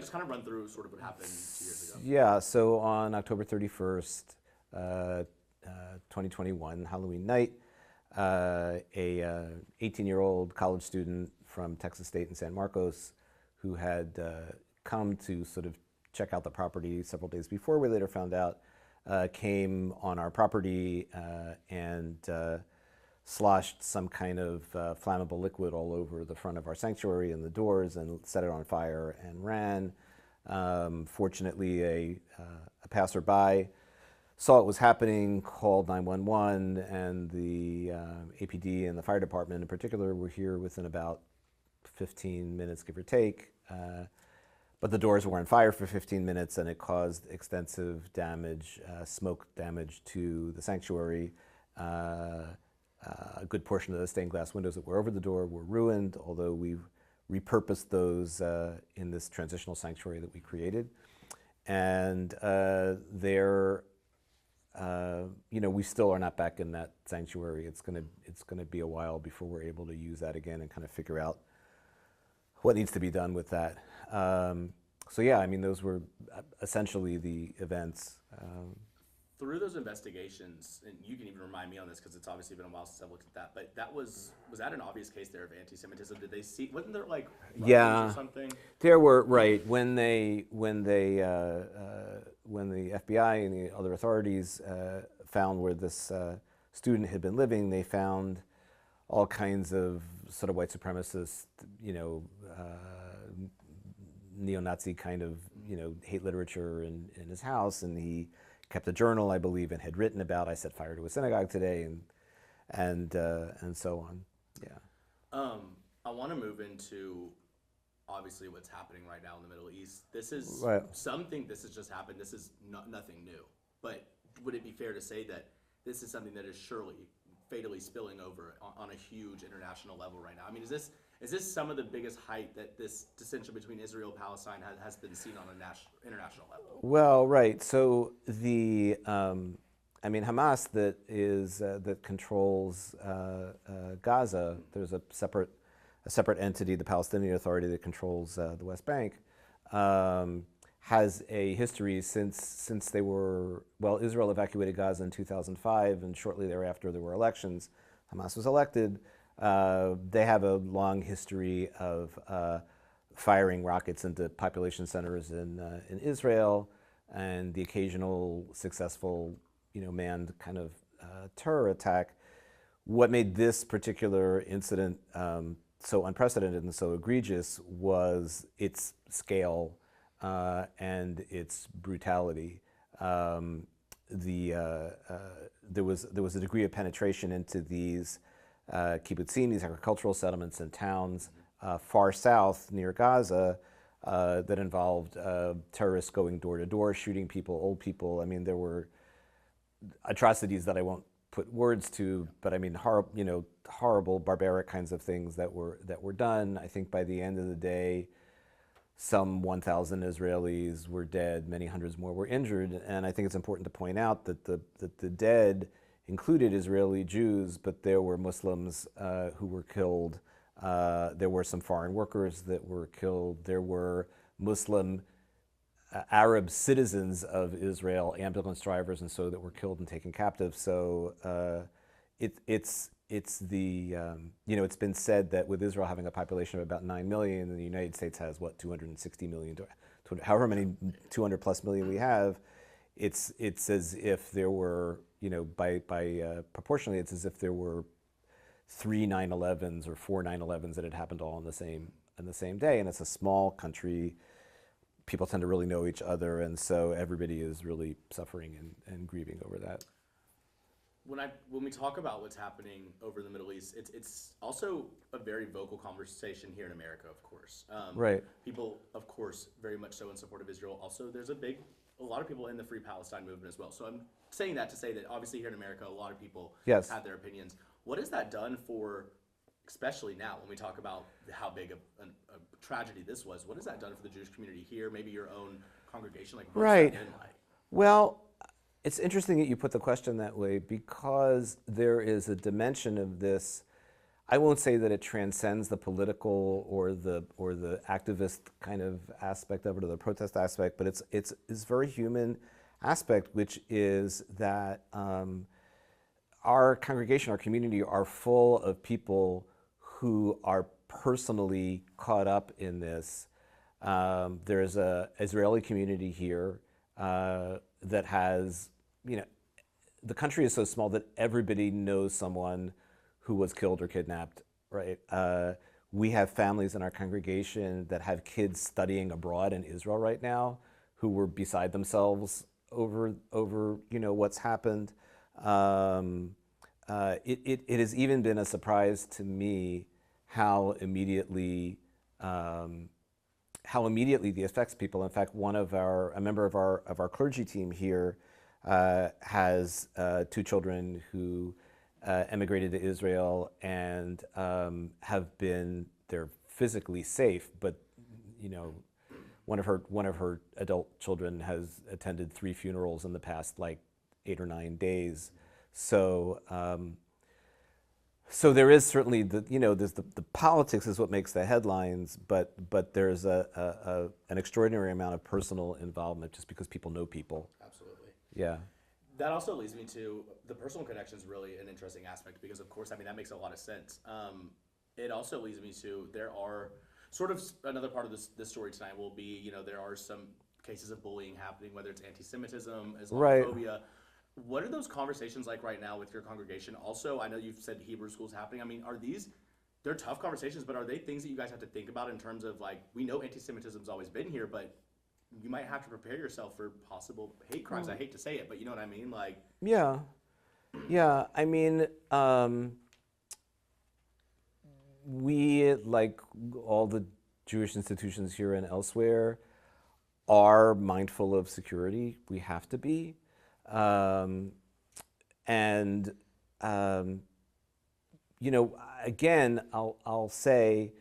just kind of run through sort of what happened 2 years ago. Yeah, so on October 31st, 2021, Halloween night, a 18-year-old college student from Texas State in San Marcos who had come to sort of check out the property several days before, we later found out, came on our property and sloshed some kind of flammable liquid all over the front of our sanctuary and the doors and set it on fire and ran. Fortunately, a passerby saw what was happening, called 911, and the APD and the fire department in particular were here within about 15 minutes, give or take. But the doors were on fire for 15 minutes and it caused extensive damage, smoke damage to the sanctuary. A good portion of the stained glass windows that were over the door were ruined, although we've repurposed those in this transitional sanctuary that we created. And we still are not back in that sanctuary. It's gonna be a while before we're able to use that again and kind of figure out what needs to be done with that. So yeah, I mean, those were essentially the events. Through those investigations, and you can even remind me on this because it's obviously been a while since I've looked at that, but was that an obvious case there of anti-Semitism? Did they see, wasn't there like yeah, or something? There were, right, when the FBI and the other authorities found where this student had been living, they found all kinds of sort of white supremacist, neo-Nazi kind of, hate literature in his house, and he kept a journal, I believe, and had written about, I set fire to a synagogue today, and so on. Yeah. I want to move into obviously what's happening right now in the Middle East. This is right. Some think this has just happened. This is nothing new. But would it be fair to say that this is something that is surely fatally spilling over on a huge international level right now? I mean, is this some of the biggest height that this dissension between Israel and Palestine has been seen on a international level? Well, right. So the, Hamas that controls Gaza. There's a separate entity, the Palestinian Authority, that controls the West Bank. Has a history since Israel evacuated Gaza in 2005, and shortly thereafter there were elections. Hamas was elected. They have a long history of firing rockets into population centers in Israel, and the occasional successful, manned kind of terror attack. What made this particular incident so unprecedented and so egregious was its scale and its brutality. There was a degree of penetration into these kibbutzim, these agricultural settlements and towns far south near Gaza that involved terrorists going door to door, shooting people, old people. I mean, there were atrocities that I won't put words to, but I mean, horrible, barbaric kinds of things that were done. I think by the end of the day, some 1,000 Israelis were dead, many hundreds more were injured, and I think it's important to point out that the dead included Israeli Jews, but there were Muslims who were killed. There were some foreign workers that were killed. There were Muslim Arab citizens of Israel, ambulance drivers, and so that were killed and taken captive. So it's been said that with Israel having a population of about 9 million, and the United States has 260 million, however many 200 plus million we have, it's as if there were, by proportionally, it's as if there were 3 9/11s or 4 9/11s that had happened all in the same day, and it's a small country. People tend to really know each other, and so everybody is really suffering and grieving over that. When we talk about what's happening over the Middle East, it's also a very vocal conversation here in America, of course. Right. People, of course, very much so in support of Israel. Also, there's a lot of people in the Free Palestine movement as well. So I'm saying that to say that obviously here in America, a lot of people have their opinions. What has that done for, especially now when we talk about how big a tragedy this was, what has that done for the Jewish community here, maybe your own congregation? Like, what's that been like? Well, it's interesting that you put the question that way, because there is a dimension of this. I won't say that it transcends the political or the activist kind of aspect of it or the protest aspect, but it's very human aspect, which is that our congregation, our community are full of people who are personally caught up in this. There's a Israeli community here that has, the country is so small that everybody knows someone who was killed or kidnapped, right? We have families in our congregation that have kids studying abroad in Israel right now who were beside themselves over what's happened. It has even been a surprise to me how immediately the affects people. In fact, a member of our clergy team here has 2 children who emigrated to Israel and they're physically safe, but one of her adult children has attended 3 funerals in the past 8 or 9 days. So there is certainly there's the politics is what makes the headlines, but there's an extraordinary amount of personal involvement just because people know people. Absolutely. Yeah. That also leads me to the personal connection is really an interesting aspect because, of course, that makes a lot of sense. It also leads me to there are sort of another part of this story tonight will be, there are some cases of bullying happening, whether it's antisemitism, Islamophobia. Right. What are those conversations like right now with your congregation? Also, I know you've said Hebrew school's happening. They're tough conversations, but are they things that you guys have to think about in terms of we know antisemitism's always been here, but you might have to prepare yourself for possible hate crimes. I hate to say it, but you know what I mean? Yeah. I mean, we, like all the Jewish institutions here and elsewhere, are mindful of security. We have to be. Again, I'll say,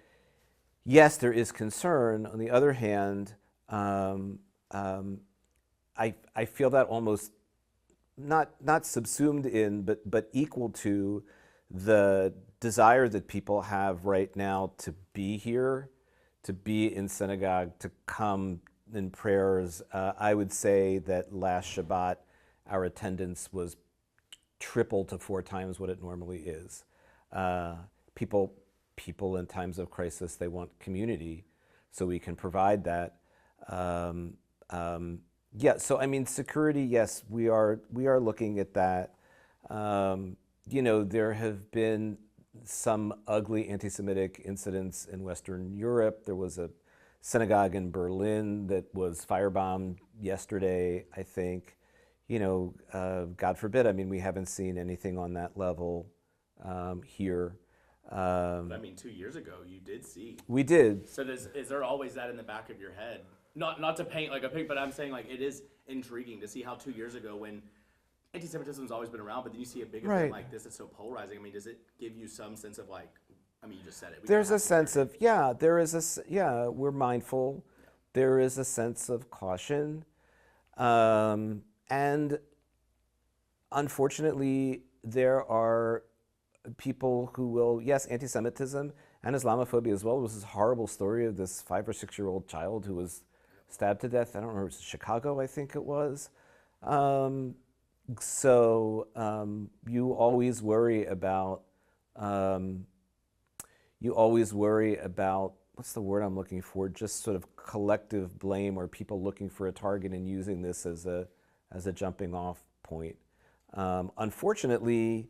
yes, there is concern. On the other hand, I feel that almost not subsumed in, but equal to the desire that people have right now to be here, to be in synagogue, to come in prayers. I would say that last Shabbat, our attendance was triple to 4 times what it normally is. People in times of crisis, they want community, so we can provide that. So I mean, security, yes, we are looking at that. There have been some ugly anti-Semitic incidents in Western Europe. There was a synagogue in Berlin that was firebombed yesterday, I think. God forbid, we haven't seen anything on that level here. But 2 years ago, you did see. We did. So is there always that in the back of your head? Not to paint like a pig, but I'm saying it is intriguing to see how 2 years ago, when anti-Semitism's always been around, but then you see a big event like this that's so polarizing. does it give you some sense of you just said it. There's a sense of, we're mindful. Yeah. There is a sense of caution. And unfortunately, there are people who will, yes, anti-Semitism and Islamophobia as well. There was this horrible story of this 5 or 6 year old child who was stabbed to death. I don't remember, it was Chicago, I think it was. You always worry about, what's the word I'm looking for? Just sort of collective blame, or people looking for a target and using this as a jumping off point. Unfortunately,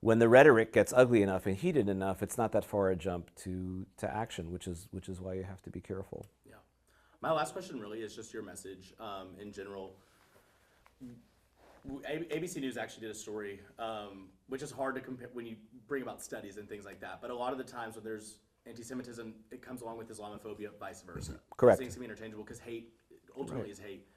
when the rhetoric gets ugly enough and heated enough, it's not that far a jump to action, which is why you have to be careful. Yeah. My last question really is just your message in general. ABC News actually did a story, which is hard to compare when you bring about studies and things like that. But a lot of the times when there's anti-Semitism, it comes along with Islamophobia, vice versa. Correct. Things can be interchangeable because hate ultimately is hate.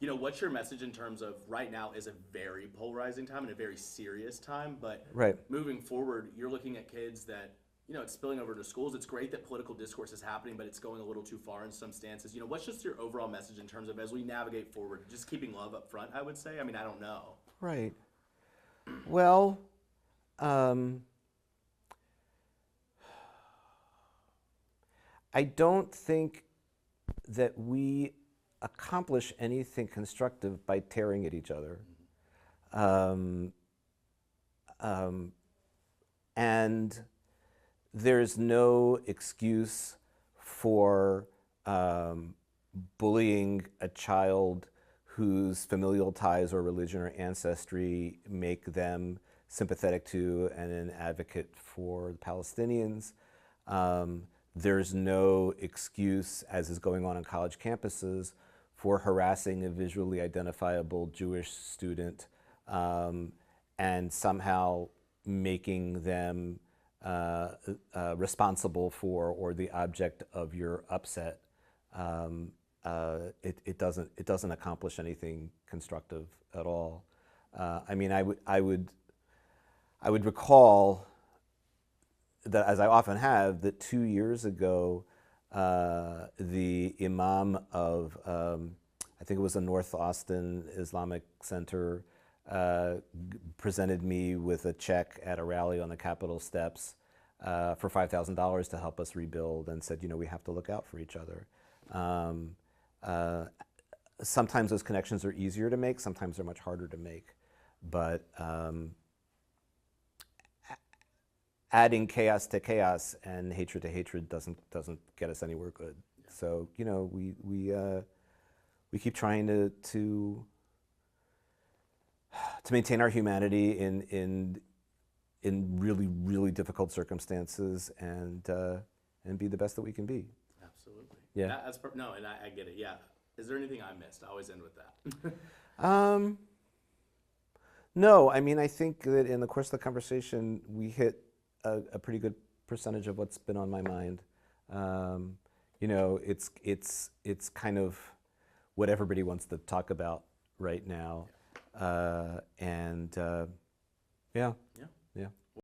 What's your message in terms of right now is a very polarizing time and a very serious time, but moving forward, you're looking at kids that, it's spilling over to schools. It's great that political discourse is happening, but it's going a little too far in some stances. What's just your overall message in terms of as we navigate forward, just keeping love up front, I would say? I don't know. Right. Well, I don't think that we accomplish anything constructive by tearing at each other. And there's no excuse for bullying a child whose familial ties or religion or ancestry make them sympathetic to and an advocate for the Palestinians. There's no excuse, as is going on college campuses, for harassing a visually identifiable Jewish student and somehow making them responsible for or the object of your upset. It doesn't accomplish anything constructive at all. I mean, I would recall that, as I often have, that 2 years ago, the imam of I think it was a North Austin Islamic Center presented me with a check at a rally on the Capitol steps for $5,000 to help us rebuild, and said, we have to look out for each other. Sometimes those connections are easier to make, sometimes they're much harder to make. But adding chaos to chaos and hatred to hatred doesn't get us anywhere good. Yeah. So we keep trying to maintain our humanity in really, really difficult circumstances and be the best that we can be. Absolutely. Yeah. No, and I get it. Yeah. Is there anything I missed? I always end with that. No, I mean, I think that in the course of the conversation, we hit a pretty good percentage of what's been on my mind. It's kind of what everybody wants to talk about right now. Yeah. Yeah.